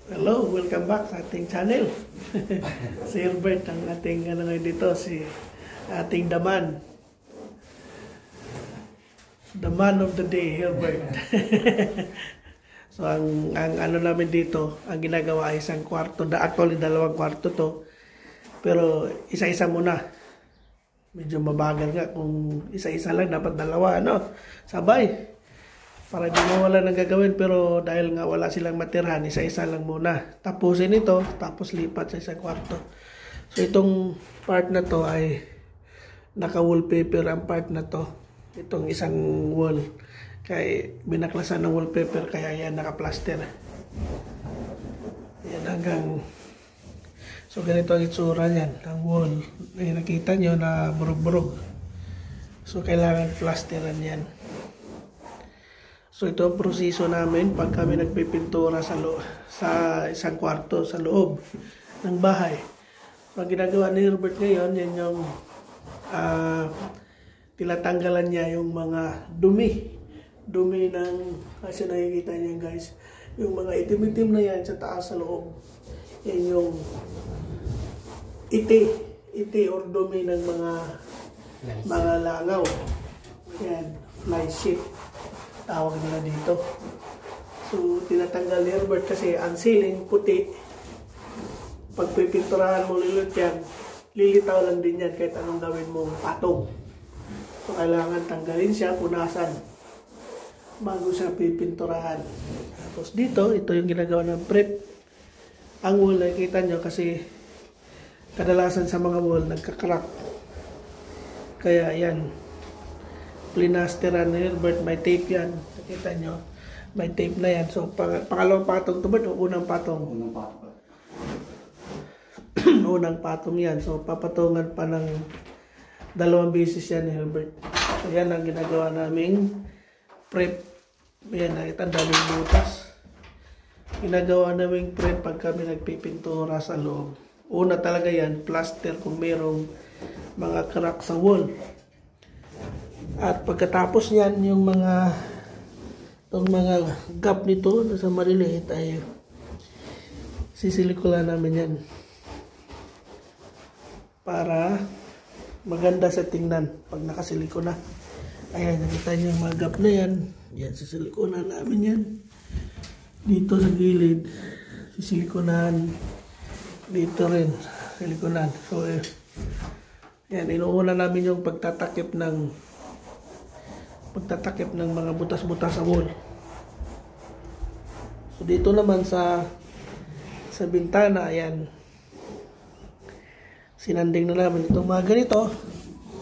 Hello, welcome back sa ating channel. Si Herbert ang ating dito, si ating daman. The man of the day, Herbert. So ang namin dito, ang ginagawa ay isang kwarto, actually dalawang kwarto to. Pero isa-isa muna. Medyo mabagal nga kung isa-isa lang, dapat dalawa, sabay. Para di mawala ng gagawin, pero dahil nga wala silang matirhan, isa-isa lang muna. Tapusin ito, tapos lipat sa isang kwarto. So itong part na to ay naka-wallpaper ang part na to. Itong isang wall. Kaya binaklasan ng wallpaper, kaya yan naka-plaster. Yan hanggang... So ganito ang itsura niyan, ang wall. Nakita nyo na burog-burog. So kailangan plasteran yan. So ito ang proseso namin pag kami nagpipintura sa isang kwarto sa loob ng bahay. So ang ginagawa ni Herbert ngayon, yan yung tinatanggalan niya yung mga dumi ng, kasi nakikita niya guys, yung mga itim-itim na yan sa taas sa loob. Yan yung iti or dumi ng mga langaw. Yan, fly sheet tawag nila dito. So tinatanggal ni Herbert kasi ang ceiling puti. Pag pipinturahan mo lilot yan, lilitaw lang din yan kahit anong gawin mong patong. So kailangan tanggalin siya, punasan bago siya pipinturahan. Tapos dito, ito yung ginagawa ng prep. Ang wall, nakikita nyo kasi kadalasan sa mga wall nagkakrak. Kaya yan, plinasteran ni Herbert, may tape yan. Nakita nyo, may tape na yan. So pangalawang patong ito ba? Unang patong. Unang patong yan. So papatungan pa ng 2 beses yan ni Herbert. So yan ang ginagawa naming prep. Yan, nakita, daming butas. Ginagawa naming prep pag kami nagpipintura sa loob. Una talaga yan, plaster kung mayroong mga crack sa wall. At pagkatapos niyan, yung mga gap nito na sa maliliit ay sisilikulan namin yan para maganda sa tingnan pag nakasiliko na. Ayan, nakita niyo yung mga gap na yan. Yan, sisilikunan namin yan. Dito sa gilid, sisilikunan. Dito rin, silikunan. So, yan, inuuna namin yung pagtatakip ng mga butas-butas sa wall. So dito naman sa bintana, ayan, sinanding na namin itong mga ganito,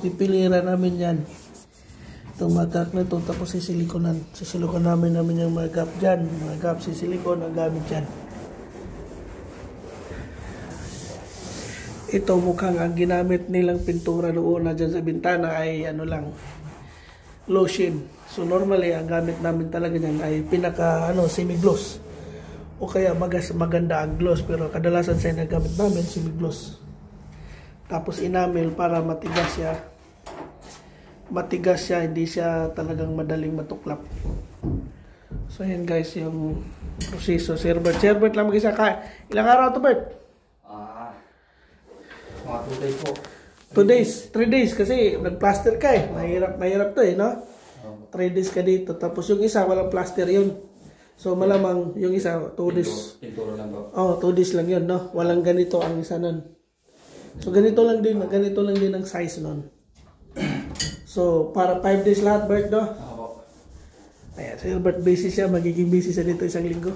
pipiliran namin yan, itong mga gap na ito, tapos sisilikonan namin yung mga gap dyan, mga gap sisilikon ang gamit dyan. Ito mukhang ang ginamit nilang pintura noon na dyan sa bintana ay lotion. So normally ang gamit namin talaga niyan ay pinaka semi-gloss. O kaya maganda ang gloss, pero kadalasan sa nagamit namin semi-gloss. Tapos enamel para matigas siya. Matigas siya, hindi siya talagang madaling matuklap. So yan guys yung proseso. Si Herbert lang mag-isa ka. Ilang araw to, Bert? Mga 2 days po. 2 days, 3 days kasi nag-plaster ka eh. Mahirap to eh, no? 3 days ka dito. Tapos yung isa, walang plaster yun. So malamang yung isa, 2 days. Pintura lang ba? 2 days lang yun, no? Walang ganito ang isa nun. So ganito lang din ang size nun. So para 5 days lahat, Bert, no? Ako. Ayan, si Herbert busy siya. Magiging busy siya dito 1 linggo.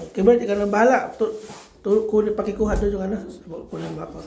Okay, Bert, ikaw nang bahala. Pakikuha doon yung kunin mo ako.